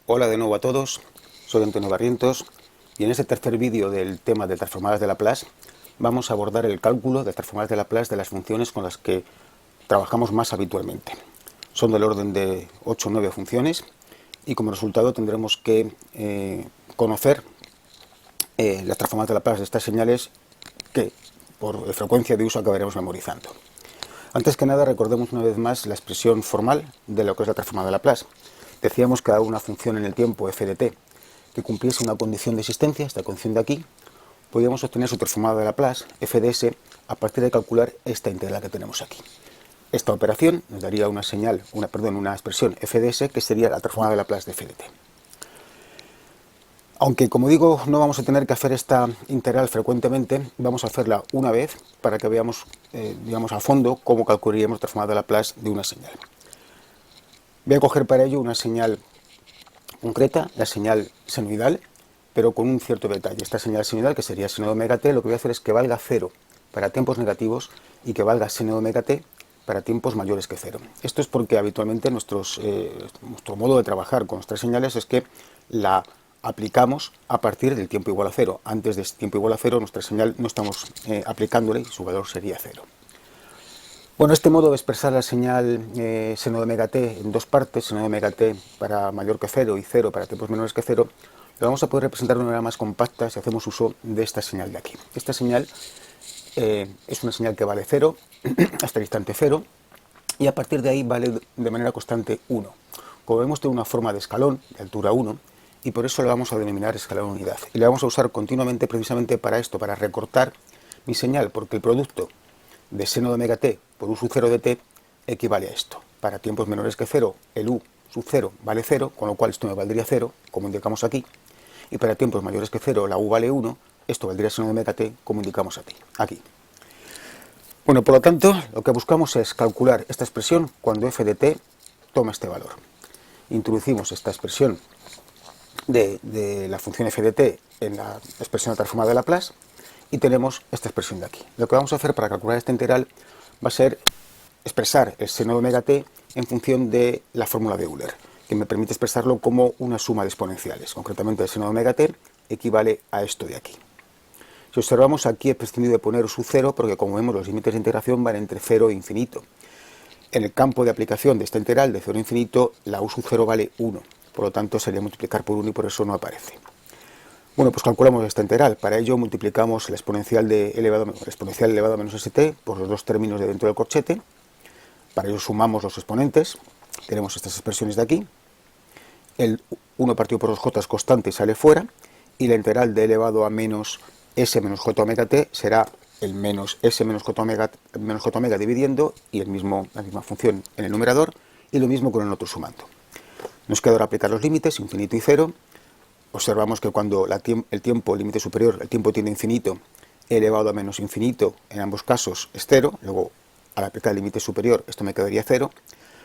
Hola de nuevo a todos, soy Antonio Barrientos y en este tercer vídeo del tema de transformadas de Laplace vamos a abordar el cálculo de transformadas de Laplace de las funciones con las que trabajamos más habitualmente. Son del orden de 8 o 9 funciones y como resultado tendremos que conocer las transformadas de Laplace de estas señales que por frecuencia de uso acabaremos memorizando. Antes que nada recordemos una vez más la expresión formal de lo que es la transformada de Laplace. Decíamos que a una función en el tiempo f de t que cumpliese una condición de existencia, esta condición de aquí, podíamos obtener su transformada de Laplace, f de s, a partir de calcular esta integral que tenemos aquí. Esta operación nos daría una expresión f de s que sería la transformada de Laplace de f de t. Aunque, como digo, no vamos a tener que hacer esta integral frecuentemente, vamos a hacerla una vez para que veamos, a fondo cómo calcularíamos la transformada de Laplace de una señal. Voy a coger para ello una señal concreta, la señal senoidal, pero con un cierto detalle. Esta señal senoidal, que sería seno de omega t, lo que voy a hacer es que valga 0 para tiempos negativos y que valga seno de omega t para tiempos mayores que 0. Esto es porque habitualmente nuestro modo de trabajar con nuestras señales es que la aplicamos a partir del tiempo igual a 0. Antes de este tiempo igual a 0, nuestra señal no estamos aplicándole y su valor sería 0. Bueno, este modo de expresar la señal seno de omega t en dos partes, seno de omega t para mayor que 0 y 0 para tiempos menores que 0, lo vamos a poder representar de una manera más compacta si hacemos uso de esta señal de aquí. Esta señal es una señal que vale 0 hasta el instante 0 y a partir de ahí vale de manera constante 1. Como vemos, tiene una forma de escalón de altura 1 y por eso le vamos a denominar escalón unidad. Y le vamos a usar continuamente precisamente para esto, para recortar mi señal, porque el producto de seno de omega t por u sub 0 de t equivale a esto. Para tiempos menores que 0, el u sub 0 vale 0, con lo cual esto me valdría 0, como indicamos aquí. Y para tiempos mayores que 0, la u vale 1, esto valdría seno de omega t, como indicamos aquí. Bueno, por lo tanto, lo que buscamos es calcular esta expresión cuando f de t toma este valor. Introducimos esta expresión de la función f de t en la expresión transformada de Laplace y tenemos esta expresión de aquí. Lo que vamos a hacer para calcular esta integral va a ser expresar el seno de omega t en función de la fórmula de Euler, que me permite expresarlo como una suma de exponenciales. Concretamente, el seno de omega t equivale a esto de aquí. Si observamos, aquí he prescindido de poner u sub 0 porque, como vemos, los límites de integración van entre 0 e infinito. En el campo de aplicación de esta integral de 0 a infinito, la u sub 0 vale 1. Por lo tanto, sería multiplicar por 1 y por eso no aparece. Bueno, pues calculamos esta integral. Para ello multiplicamos el exponencial elevado a menos st por los dos términos de dentro del corchete. Para ello sumamos los exponentes. Tenemos estas expresiones de aquí. El 1 partido por 2j es constante y sale fuera. Y la integral de elevado a menos s menos j omega t será el menos s menos j omega dividiendo y la misma función en el numerador. Y lo mismo con el otro sumando. Nos queda ahora aplicar los límites, infinito y 0. Observamos que cuando el tiempo, el límite superior, el tiempo tiende a infinito, elevado a menos infinito, en ambos casos es 0. Luego, al aplicar el límite superior, esto me quedaría 0.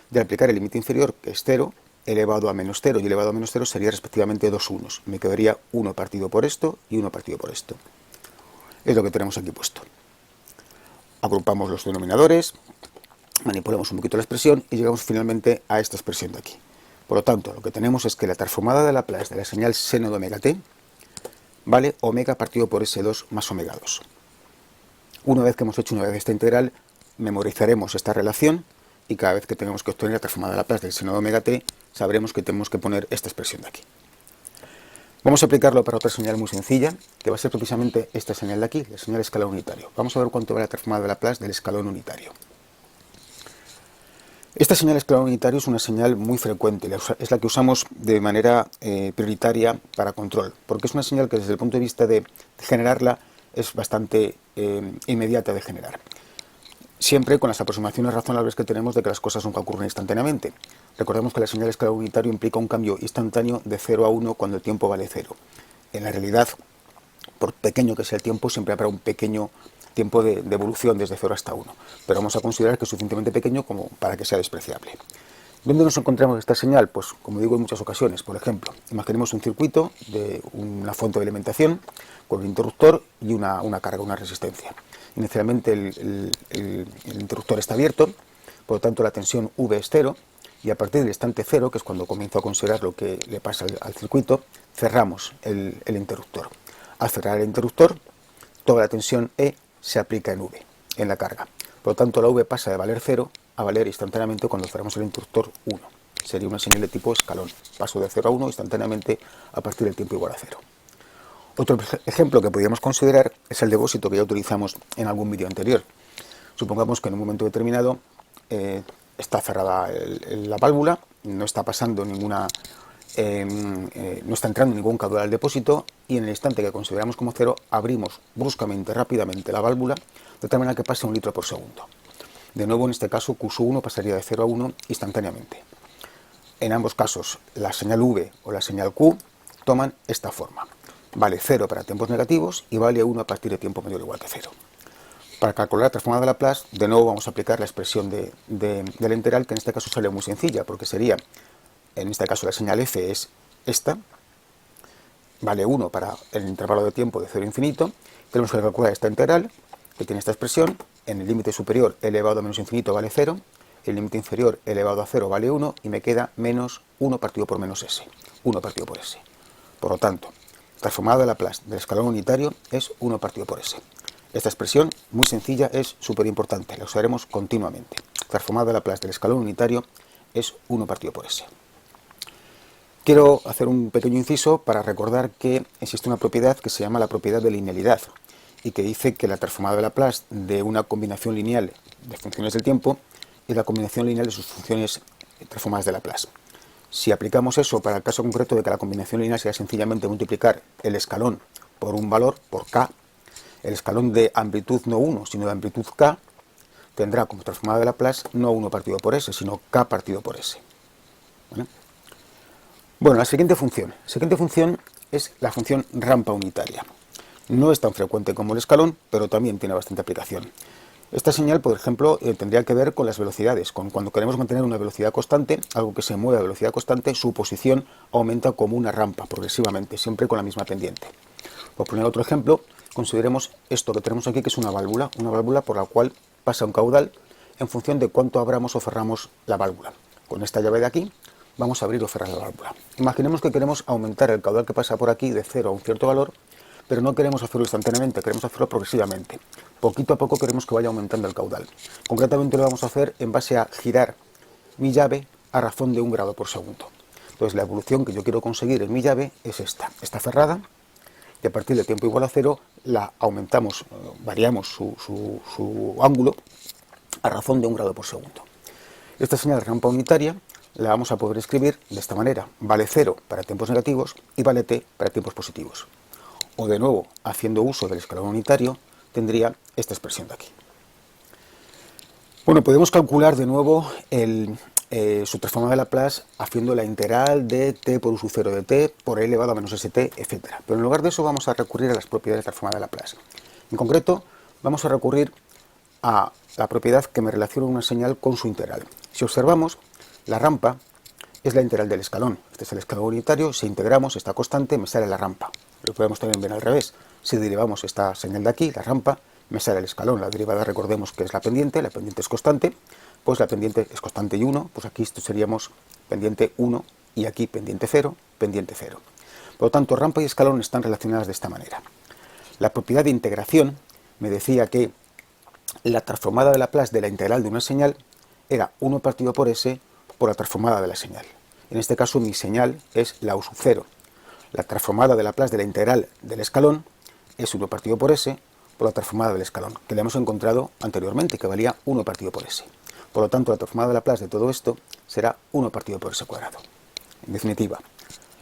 De aplicar el límite inferior, que es 0, elevado a menos 0 y elevado a menos 0 sería respectivamente dos unos. Me quedaría 1 partido por esto y 1 partido por esto. Es lo que tenemos aquí puesto. Agrupamos los denominadores, manipulamos un poquito la expresión y llegamos finalmente a esta expresión de aquí. Por lo tanto, lo que tenemos es que la transformada de Laplace de la señal seno de omega t vale omega partido por S2 más omega 2. Una vez que hemos hecho esta integral, memorizaremos esta relación y cada vez que tengamos que obtener la transformada de Laplace del seno de omega t, sabremos que tenemos que poner esta expresión de aquí. Vamos a aplicarlo para otra señal muy sencilla, que va a ser precisamente esta señal de aquí, la señal escalón unitario. Vamos a ver cuánto vale la transformada de Laplace del escalón unitario. Esta señal escalón unitario es una señal muy frecuente, es la que usamos de manera prioritaria para control, porque es una señal que desde el punto de vista de generarla es bastante inmediata de generar. Siempre con las aproximaciones razonables que tenemos de que las cosas nunca ocurren instantáneamente. Recordemos que la señal escalón unitario implica un cambio instantáneo de 0 a 1 cuando el tiempo vale 0. En la realidad, por pequeño que sea el tiempo, siempre habrá un pequeño tiempo de evolución desde 0 hasta 1, pero vamos a considerar que es suficientemente pequeño como para que sea despreciable. ¿Dónde nos encontramos esta señal? Pues, como digo en muchas ocasiones, por ejemplo, imaginemos un circuito de una fuente de alimentación con un interruptor y una carga, una resistencia. Inicialmente el interruptor está abierto, por lo tanto la tensión V es 0, y a partir del instante 0, que es cuando comienzo a considerar lo que le pasa al circuito, cerramos el interruptor. Al cerrar el interruptor, toda la tensión E se aplica en V, en la carga. Por lo tanto, la V pasa de valer 0 a valer instantáneamente cuando cerramos el interruptor 1. Sería una señal de tipo escalón. Paso de 0 a 1 instantáneamente a partir del tiempo igual a 0. Otro ejemplo que podríamos considerar es el depósito que ya utilizamos en algún vídeo anterior. Supongamos que en un momento determinado está cerrada la válvula, no está pasando ninguna, no está entrando ningún caudal al depósito, y en el instante que consideramos como 0 abrimos bruscamente, rápidamente la válvula, de tal manera que pase 1 litro por segundo. De nuevo, en este caso, Q1 pasaría de 0 a 1 instantáneamente. En ambos casos, la señal V o la señal Q toman esta forma. Vale 0 para tiempos negativos y vale 1 a partir de tiempo mayor o igual que 0. Para calcular la transformada de Laplace, de nuevo vamos a aplicar la expresión de la integral, que en este caso sale muy sencilla, porque sería, en este caso la señal f es esta, vale 1 para el intervalo de tiempo de 0 a infinito, tenemos que calcular esta integral, que tiene esta expresión, en el límite superior elevado a menos infinito vale 0, el límite inferior elevado a 0 vale 1, y me queda menos 1 partido por menos s, 1 partido por s. Por lo tanto, transformada de Laplace del escalón unitario es 1 partido por s. Esta expresión, muy sencilla, es súper importante, la usaremos continuamente. Transformada de Laplace del escalón unitario es 1 partido por s. Quiero hacer un pequeño inciso para recordar que existe una propiedad que se llama la propiedad de linealidad y que dice que la transformada de Laplace de una combinación lineal de funciones del tiempo es la combinación lineal de sus funciones transformadas de Laplace. Si aplicamos eso para el caso concreto de que la combinación lineal sea sencillamente multiplicar el escalón por un valor, por k, el escalón de amplitud no 1, sino de amplitud k, tendrá como transformada de Laplace no 1 partido por s, sino k partido por s. ¿Vale? Bueno, la siguiente función es la función rampa unitaria. No es tan frecuente como el escalón, pero también tiene bastante aplicación. Esta señal, por ejemplo, tendría que ver con las velocidades. Cuando queremos mantener una velocidad constante, algo que se mueve a velocidad constante, su posición aumenta como una rampa progresivamente, siempre con la misma pendiente. Por poner otro ejemplo, consideremos esto que tenemos aquí, que es una válvula por la cual pasa un caudal en función de cuánto abramos o cerramos la válvula. Con esta llave de aquí vamos a abrir o cerrar la válvula. Imaginemos que queremos aumentar el caudal que pasa por aquí de 0 a un cierto valor, pero no queremos hacerlo instantáneamente, queremos hacerlo progresivamente. Poquito a poco queremos que vaya aumentando el caudal. Concretamente lo vamos a hacer en base a girar mi llave a razón de 1 grado por segundo. Entonces la evolución que yo quiero conseguir en mi llave es esta. Está cerrada, y a partir de tiempo igual a 0 la aumentamos, variamos su ángulo a razón de 1 grado por segundo. Esta señal de rampa unitaria la vamos a poder escribir de esta manera: vale 0 para tiempos negativos y vale t para tiempos positivos. O de nuevo, haciendo uso del escalón unitario, tendría esta expresión de aquí. Bueno, podemos calcular de nuevo su transformada de Laplace haciendo la integral de t por u sub 0 de t por e elevado a menos st, etc. Pero en lugar de eso vamos a recurrir a las propiedades de transformada de Laplace. En concreto, vamos a recurrir a la propiedad que me relaciona una señal con su integral. Si observamos, la rampa es la integral del escalón. Este es el escalón unitario, si integramos esta constante me sale la rampa. Lo podemos también ver al revés. Si derivamos esta señal de aquí, la rampa, me sale el escalón. La derivada, recordemos que es la pendiente es constante, pues la pendiente es constante y 1, pues aquí esto seríamos pendiente 1 y aquí pendiente 0, pendiente 0. Por lo tanto, rampa y escalón están relacionadas de esta manera. La propiedad de integración me decía que la transformada de Laplace de la integral de una señal era 1 partido por s por la transformada de la señal. En este caso mi señal es la u sub 0. La transformada de Laplace de la integral del escalón es 1 partido por s por la transformada del escalón, que le hemos encontrado anteriormente, que valía 1 partido por s. Por lo tanto, la transformada de Laplace de todo esto será 1 partido por s cuadrado. En definitiva,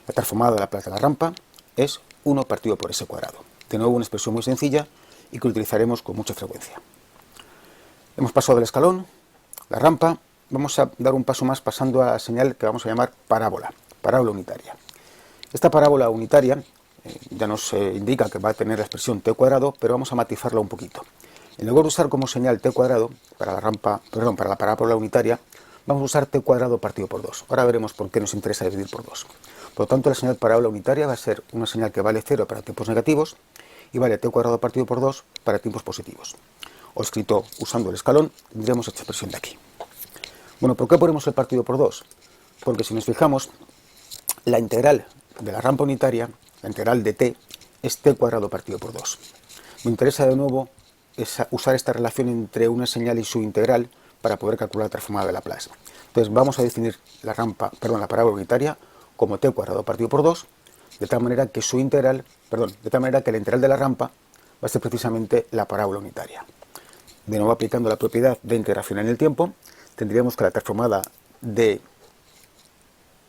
la transformada de Laplace de la rampa es 1 partido por s cuadrado. De nuevo, una expresión muy sencilla y que utilizaremos con mucha frecuencia. Hemos pasado del escalón, la rampa, vamos a dar un paso más pasando a la señal que vamos a llamar parábola unitaria. Esta parábola unitaria ya nos indica que va a tener la expresión t cuadrado, pero vamos a matizarla un poquito. En lugar de usar como señal t cuadrado para la parábola unitaria, vamos a usar t cuadrado partido por 2. Ahora veremos por qué nos interesa dividir por 2. Por lo tanto, la señal parábola unitaria va a ser una señal que vale 0 para tiempos negativos y vale t cuadrado partido por 2 para tiempos positivos. O escrito usando el escalón, tendríamos esta expresión de aquí. Bueno, ¿por qué ponemos el partido por 2? Porque si nos fijamos, la integral de la rampa unitaria, la integral de t, es t cuadrado partido por 2. Me interesa de nuevo usar esta relación entre una señal y su integral para poder calcular la transformada de Laplace. Entonces vamos a definir la parábola unitaria como t cuadrado partido por 2, de tal manera que la integral de la rampa va a ser precisamente la parábola unitaria. De nuevo, aplicando la propiedad de integración en el tiempo, tendríamos que la transformada de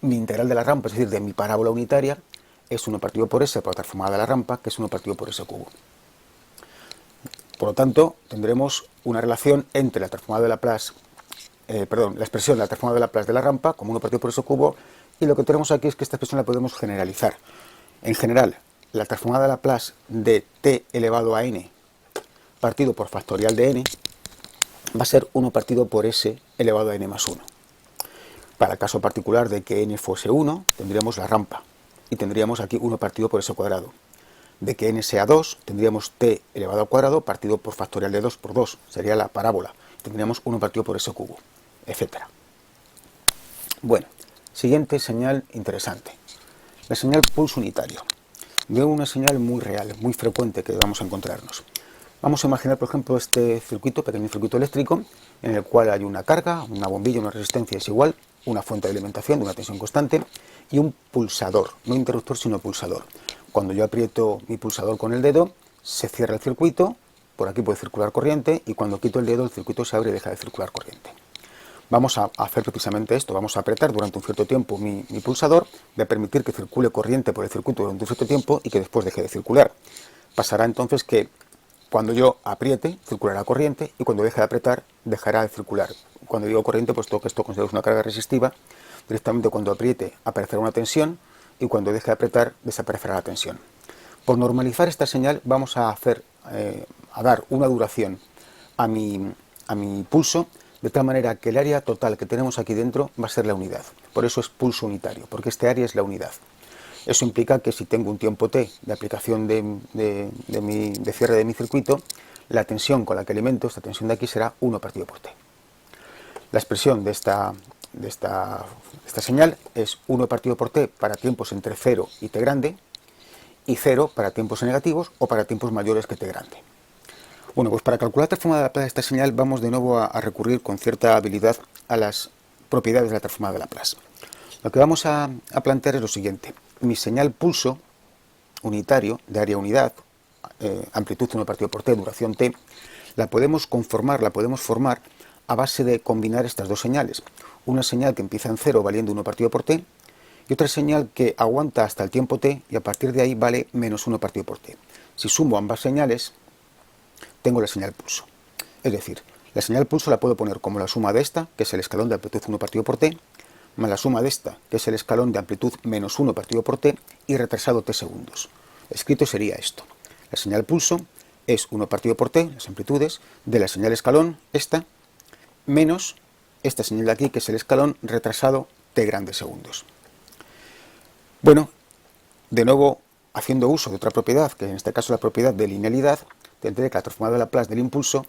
mi integral de la rampa, es decir, de mi parábola unitaria, es 1 partido por s por la transformada de la rampa, que es 1 partido por s cubo. Por lo tanto, tendremos una relación entre la transformada de Laplace, la expresión de la transformada de Laplace de la rampa como 1 partido por s cubo, y lo que tenemos aquí es que esta expresión la podemos generalizar. En general, la transformada de Laplace de t elevado a n partido por factorial de n va a ser 1 partido por s elevado a n más 1. Para el caso particular de que n fuese 1, tendríamos la rampa y tendríamos aquí 1 partido por s cuadrado. De que n sea 2, tendríamos t elevado al cuadrado partido por factorial de 2 por 2, sería la parábola. Tendríamos 1 partido por s cubo, etc. Bueno, siguiente señal interesante. La señal pulso unitario. Veo una señal muy real, muy frecuente que vamos a encontrarnos. Vamos a imaginar, por ejemplo, este circuito, pequeño circuito eléctrico, en el cual hay una carga, una bombilla, una resistencia es igual, una fuente de alimentación de una tensión constante y un pulsador, no interruptor sino pulsador. Cuando yo aprieto mi pulsador con el dedo, se cierra el circuito, por aquí puede circular corriente, y cuando quito el dedo el circuito se abre y deja de circular corriente. Vamos a hacer precisamente esto, vamos a apretar durante un cierto tiempo mi pulsador, de permitir que circule corriente por el circuito durante un cierto tiempo y que después deje de circular. Pasará entonces que cuando yo apriete, circulará corriente, y cuando deje de apretar, dejará de circular. Cuando digo corriente, puesto que esto consideramos una carga resistiva, directamente cuando apriete aparecerá una tensión, y cuando deje de apretar, desaparecerá la tensión. Por normalizar esta señal, vamos a dar una duración a mi pulso, de tal manera que el área total que tenemos aquí dentro va a ser la unidad. Por eso es pulso unitario, porque este área es la unidad. Eso implica que si tengo un tiempo t de aplicación de cierre de mi circuito, la tensión con la que alimento, esta tensión de aquí, será 1 partido por t. La expresión de esta señal es 1 partido por t para tiempos entre 0 y t grande, y 0 para tiempos negativos o para tiempos mayores que t grande. Bueno, pues para calcular la transformada de Laplace de esta señal vamos de nuevo a recurrir con cierta habilidad a las propiedades de la transformada de Laplace. Lo que vamos a plantear es lo siguiente. Mi señal pulso unitario de área unidad, amplitud 1 partido por t, duración t, la podemos formar a base de combinar estas dos señales. Una señal que empieza en 0 valiendo 1 partido por t, y otra señal que aguanta hasta el tiempo t y a partir de ahí vale menos 1 partido por t. Si sumo ambas señales, tengo la señal pulso. Es decir, la señal pulso la puedo poner como la suma de esta, que es el escalón de amplitud 1 partido por t, más la suma de esta, que es el escalón de amplitud menos 1 partido por t, y retrasado t segundos. Escrito sería esto. La señal pulso es 1 partido por t, las amplitudes, de la señal escalón, esta, menos esta señal de aquí, que es el escalón retrasado t grandes segundos. Bueno, de nuevo, haciendo uso de otra propiedad, que en este caso es la propiedad de linealidad, tendré que la transformada de Laplace del impulso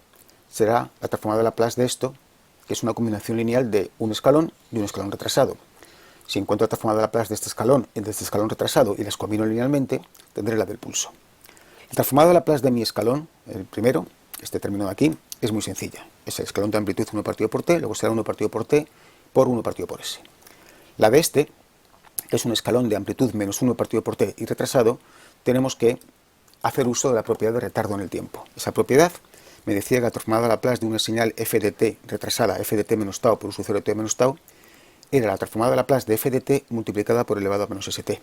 será la transformada de Laplace de esto, que es una combinación lineal de un escalón y un escalón retrasado. Si encuentro la transformada de Laplace de este escalón retrasado y las combino linealmente, tendré la del pulso. La transformada de Laplace de mi escalón, el primero, este término de aquí, es muy sencilla. Es el escalón de amplitud 1 partido por t, luego será 1 partido por t por 1 partido por s. La de este, que es un escalón de amplitud menos 1 partido por t y retrasado, tenemos que hacer uso de la propiedad de retardo en el tiempo. Esa propiedad me decía que la transformada de Laplace de una señal f de t retrasada, f de t menos tau por u sub 0 de t menos tau, era la transformada de Laplace de f de t multiplicada por elevado a menos st.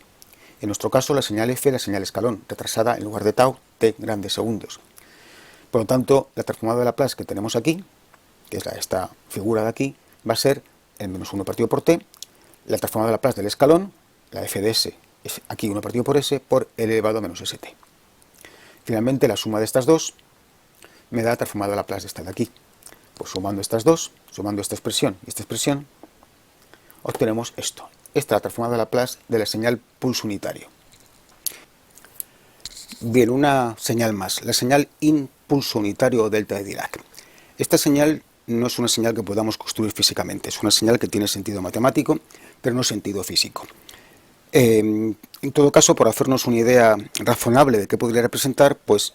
En nuestro caso, la señal f es la señal escalón, retrasada en lugar de tau, t grandes segundos. Por lo tanto, la transformada de Laplace que tenemos aquí, que es esta figura de aquí, va a ser el menos 1 partido por t, la transformada de Laplace del escalón, la f de s, es aquí 1 partido por s, por elevado a menos st. Finalmente, la suma de estas dos me da la transformada de Laplace de esta de aquí. Pues sumando estas dos, sumando esta expresión y esta expresión, obtenemos esto. Esta es la transformada de Laplace de la señal pulso unitario. Bien, una señal más, la señal impulso unitario o delta de Dirac. Esta señal no es una señal que podamos construir físicamente, es una señal que tiene sentido matemático, pero no sentido físico. En todo caso, por hacernos una idea razonable de qué podría representar, pues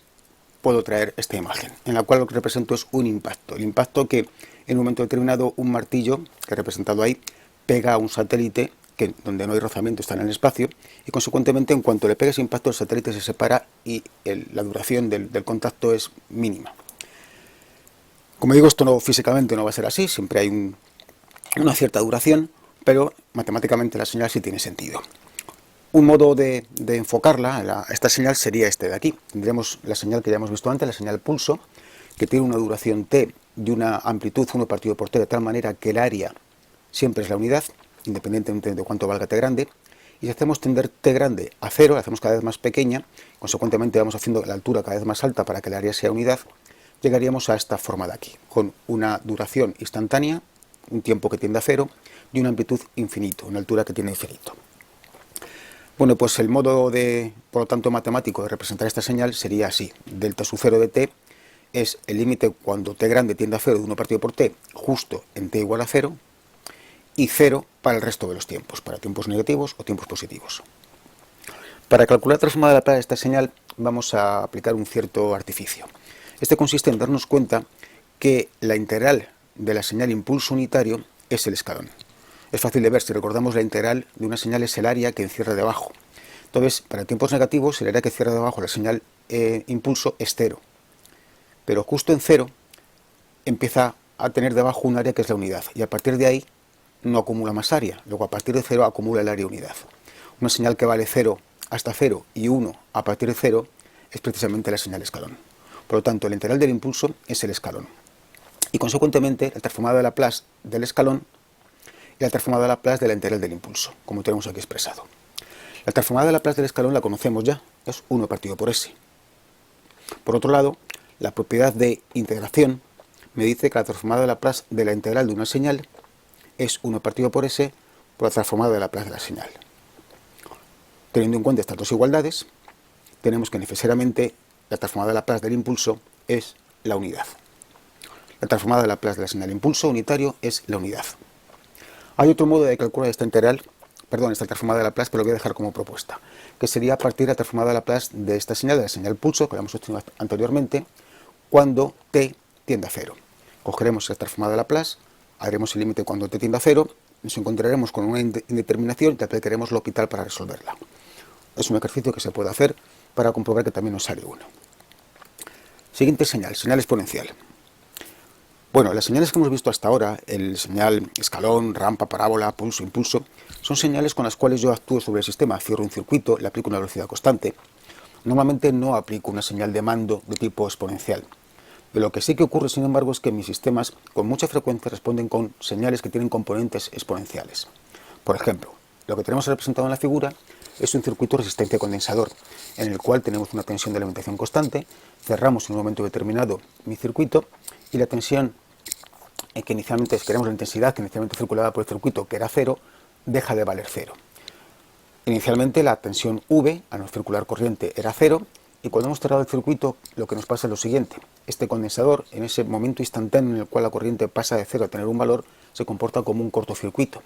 puedo traer esta imagen, en la cual lo que represento es un impacto. El impacto que en un momento determinado un martillo, que he representado ahí, pega a un satélite que donde no hay rozamiento, está en el espacio, y consecuentemente en cuanto le pegue ese impacto el satélite se separa y la duración del contacto es mínima. Como digo, esto no, físicamente no va a ser así, siempre hay una cierta duración, pero matemáticamente la señal sí tiene sentido. Un modo de enfocarla, esta señal, sería este de aquí. Tendremos la señal que ya hemos visto antes, la señal pulso, que tiene una duración t y una amplitud 1 partido por t, de tal manera que el área siempre es la unidad, independientemente de cuánto valga t grande. Y si hacemos tender t grande a 0, la hacemos cada vez más pequeña, consecuentemente vamos haciendo la altura cada vez más alta para que el área sea unidad, llegaríamos a esta forma de aquí, con una duración instantánea, un tiempo que tiende a 0, y una amplitud infinito, una altura que tiene infinito. Bueno, pues el modo por lo tanto, matemático de representar esta señal sería así. Delta sub 0 de t es el límite cuando t grande tiende a 0 de 1 partido por t, justo en t igual a 0, y 0 para el resto de los tiempos, para tiempos negativos o tiempos positivos. Para calcular la transformada de Laplace de esta señal vamos a aplicar un cierto artificio. Este consiste en darnos cuenta que la integral de la señal impulso unitario es el escalón. Es fácil de ver, si recordamos, la integral de una señal es el área que encierra debajo. Entonces, para tiempos negativos, el área que cierra debajo la señal impulso es 0. Pero justo en 0 empieza a tener debajo un área que es la unidad, y a partir de ahí no acumula más área. Luego, a partir de 0 acumula el área unidad. Una señal que vale 0 hasta 0 y 1 a partir de 0 es precisamente la señal escalón. Por lo tanto, la integral del impulso es el escalón. Y consecuentemente, la transformada de Laplace del escalón y la transformada de Laplace de la integral del impulso, como tenemos aquí expresado. La transformada de Laplace del escalón la conocemos ya, es 1 partido por s. Por otro lado, la propiedad de integración me dice que la transformada de Laplace de la integral de una señal es 1 partido por s por la transformada de Laplace de la señal. Teniendo en cuenta estas dos igualdades, tenemos que necesariamente la transformada de Laplace del impulso es la unidad. La transformada de Laplace de la señal impulso unitario es la unidad. Hay otro modo de calcular esta transformada de Laplace, que lo voy a dejar como propuesta, que sería a partir de la transformada de Laplace de esta señal, de la señal pulso, que la hemos obtenido anteriormente, cuando t tiende a 0. Cogeremos la transformada de Laplace, haremos el límite cuando t tiende a 0, nos encontraremos con una indeterminación y aplicaremos L'Hopital para resolverla. Es un ejercicio que se puede hacer para comprobar que también nos sale 1. Siguiente señal, señal exponencial. Bueno, las señales que hemos visto hasta ahora, el señal escalón, rampa, parábola, pulso, impulso, son señales con las cuales yo actúo sobre el sistema, cierro un circuito, le aplico una velocidad constante. Normalmente no aplico una señal de mando de tipo exponencial. Pero lo que sí que ocurre, sin embargo, es que mis sistemas con mucha frecuencia responden con señales que tienen componentes exponenciales. Por ejemplo, lo que tenemos representado en la figura es un circuito de resistencia condensador, en el cual tenemos una tensión de alimentación constante, cerramos en un momento determinado mi circuito y la tensión que inicialmente, si queremos la intensidad que inicialmente circulaba por el circuito, que era 0, deja de valer 0. Inicialmente la tensión V, al no circular corriente, era 0, y cuando hemos cerrado el circuito, lo que nos pasa es lo siguiente. Este condensador, en ese momento instantáneo en el cual la corriente pasa de 0 a tener un valor, se comporta como un cortocircuito.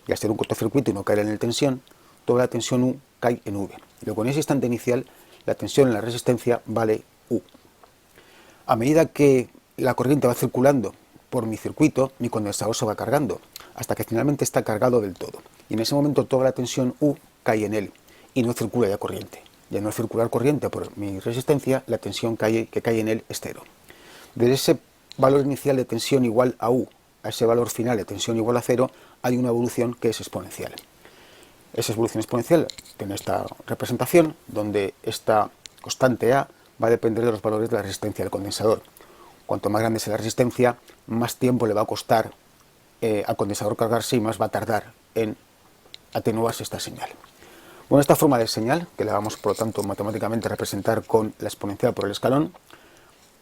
Y al ser un cortocircuito y no caer en la tensión, toda la tensión U cae en V. Y luego en ese instante inicial, la tensión en la resistencia vale U. A medida que la corriente va circulando por mi circuito, mi condensador se va cargando, hasta que finalmente está cargado del todo. Y en ese momento toda la tensión U cae en él, y no circula ya corriente. Y al no circular corriente por mi resistencia, la tensión que cae en él es 0. Desde ese valor inicial de tensión igual a U, a ese valor final de tensión igual a 0, hay una evolución que es exponencial. Esa evolución exponencial tiene esta representación, donde esta constante A va a depender de los valores de la resistencia del condensador. Cuanto más grande sea la resistencia, más tiempo le va a costar al condensador cargarse y más va a tardar en atenuarse esta señal. Bueno, esta forma de señal, que la vamos por lo tanto matemáticamente a representar con la exponencial por el escalón,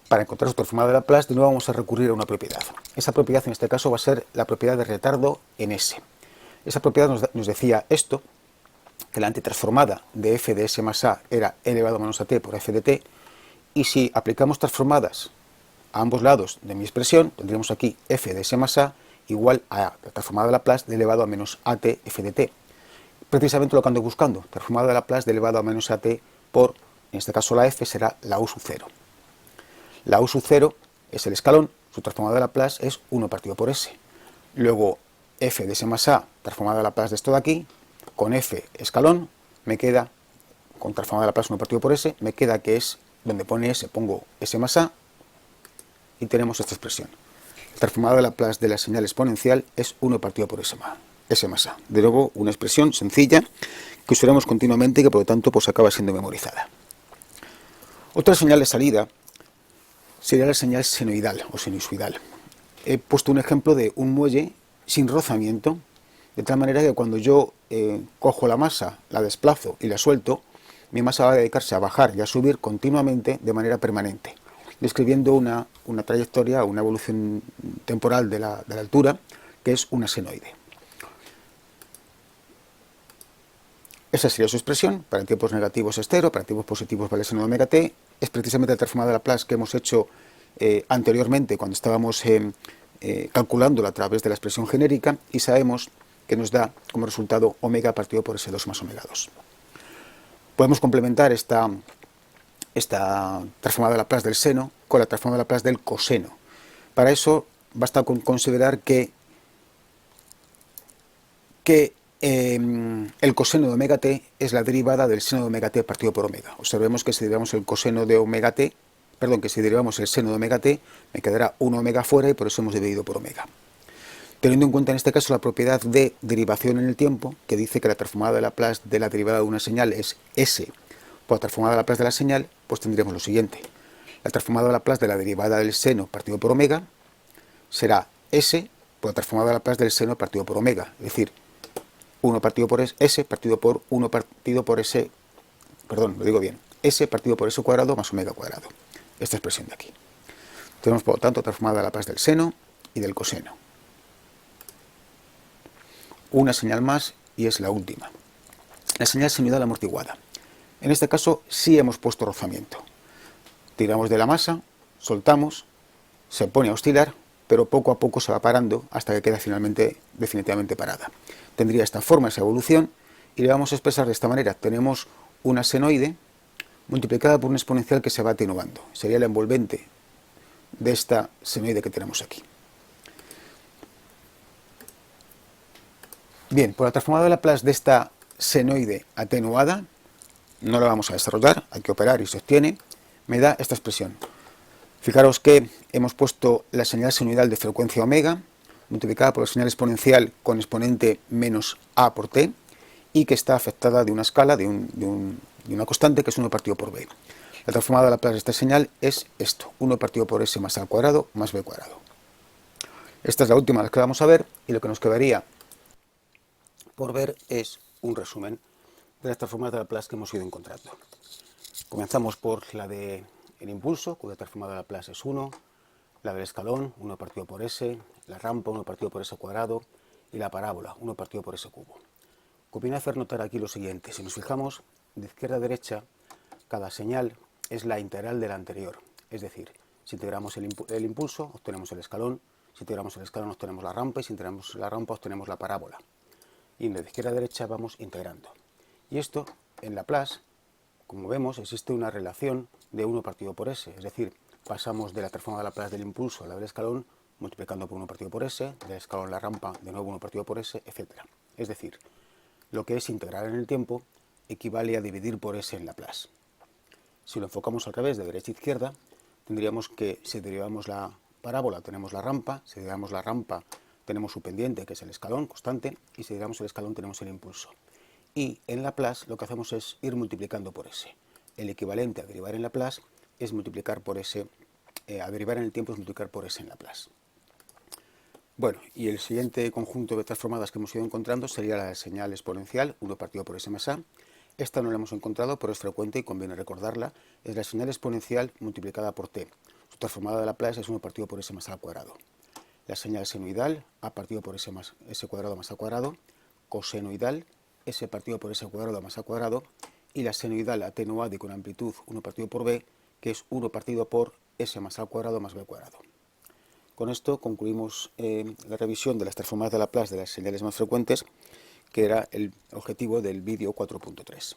para encontrar su transformada de Laplace, de nuevo vamos a recurrir a una propiedad. Esa propiedad en este caso va a ser la propiedad de retardo en S. Esa propiedad nos decía esto, que la antitransformada de f de s más a era e elevado a menos a t por f de t, y si aplicamos transformadas a ambos lados de mi expresión tendríamos aquí f de s más a igual a la transformada de Laplace de elevado a menos at f de t. Precisamente lo que ando buscando, transformada de Laplace de elevado a menos at por, en este caso la f será la u sub 0. La u sub 0 es el escalón, su transformada de Laplace es 1 partido por s. Luego f de s más a, transformada de Laplace de esto de aquí, con f escalón, me queda, con transformada de Laplace 1 partido por s, me queda que es, donde pone s, pongo s más a, y tenemos esta expresión. La transformada de Laplace de la señal exponencial es 1 partido por s más a. De nuevo, una expresión sencilla que usaremos continuamente y que por lo tanto pues acaba siendo memorizada. Otra señal de salida sería la señal senoidal o sinusoidal. He puesto un ejemplo de un muelle sin rozamiento, de tal manera que cuando yo cojo la masa, la desplazo y la suelto, mi masa va a dedicarse a bajar y a subir continuamente de manera permanente, describiendo una trayectoria, una evolución temporal de la altura, que es una senoide. Esa sería su expresión. Para tiempos negativos es 0, para tiempos positivos vale seno de omega t. Es precisamente la transformada de Laplace que hemos hecho anteriormente cuando estábamos calculándola a través de la expresión genérica, y sabemos que nos da como resultado omega partido por S2 más omega 2. Podemos complementar esta transformada de Laplace del seno con la transformada de Laplace del coseno. Para eso basta con considerar que el coseno de omega t es la derivada del seno de omega t partido por omega. Observemos que si derivamos el coseno de omega t, que si derivamos el seno de omega t, me quedará 1 omega fuera y por eso hemos dividido por omega. Teniendo en cuenta en este caso la propiedad de derivación en el tiempo, que dice que la transformada de Laplace de la derivada de una señal es s por la transformada de Laplace de la señal, pues tendremos lo siguiente. La transformada de Laplace de la derivada del seno partido por omega será s por la transformada de Laplace del seno partido por omega, es decir, 1 partido por s partido por 1 partido por s, perdón, lo digo bien, s partido por s cuadrado más omega cuadrado. Esta expresión de aquí. Tenemos por lo tanto transformada de Laplace del seno y del coseno. Una señal más y es la última. La señal senoidal amortiguada. En este caso sí hemos puesto rozamiento. Tiramos de la masa, soltamos, se pone a oscilar, pero poco a poco se va parando hasta que queda finalmente definitivamente parada. Tendría esta forma, esa evolución, y le vamos a expresar de esta manera. Tenemos una senoide multiplicada por un exponencial que se va atenuando. Sería la envolvente de esta senoide que tenemos aquí. Bien, por la transformada de Laplace de esta senoide atenuada, no la vamos a desarrollar, hay que operar y se obtiene, me da esta expresión. Fijaros que hemos puesto la señal senoidal de frecuencia omega, multiplicada por la señal exponencial con exponente menos a por t, y que está afectada de una escala, de una constante que es 1 partido por b. La transformada de Laplace de esta señal es esto, 1 partido por s más a al cuadrado más b cuadrado. Esta es la última de las que vamos a ver, y lo que nos quedaría por ver es un resumen de las transformadas de Laplace que hemos ido encontrando. Comenzamos por la del impulso, cuya transformada de Laplace es 1, la del escalón, 1 partido por s, la rampa, 1 partido por s cuadrado, y la parábola, 1 partido por s cubo. Conviene hacer notar aquí lo siguiente. Si nos fijamos, de izquierda a derecha, cada señal es la integral de la anterior. Es decir, si integramos el impulso, obtenemos el escalón, si integramos el escalón, obtenemos la rampa, y si integramos la rampa, obtenemos la parábola. Y de izquierda a derecha vamos integrando. Y esto, en Laplace, como vemos, existe una relación de 1 partido por s, es decir, pasamos de la transformada de Laplace del impulso a la del escalón, multiplicando por 1 partido por s, del escalón a la rampa, de nuevo 1 partido por s, etc. Es decir, lo que es integrar en el tiempo equivale a dividir por s en Laplace. Si lo enfocamos al revés, de derecha a izquierda, tendríamos que, si derivamos la parábola, tenemos la rampa, si derivamos la rampa, tenemos su pendiente, que es el escalón constante, y si derivamos el escalón, tenemos el impulso. Y en Laplace lo que hacemos es ir multiplicando por s. El equivalente a derivar en Laplace es multiplicar por s, a derivar en el tiempo es multiplicar por s en Laplace. Bueno, y el siguiente conjunto de transformadas que hemos ido encontrando sería la señal exponencial, 1 partido por s más a. Esta no la hemos encontrado, pero es frecuente y conviene recordarla. Es la señal exponencial multiplicada por t. Su transformada de Laplace es 1 partido por s más a al cuadrado. La señal senoidal, a partido por s más s cuadrado más a cuadrado. Cosenoidal, s partido por s cuadrado más a cuadrado. Y la senoidal atenuada y con amplitud 1 partido por b, que es 1 partido por S más A al cuadrado más B al cuadrado. Con esto concluimos la revisión de las transformadas de Laplace de las señales más frecuentes, que era el objetivo del vídeo 4.3.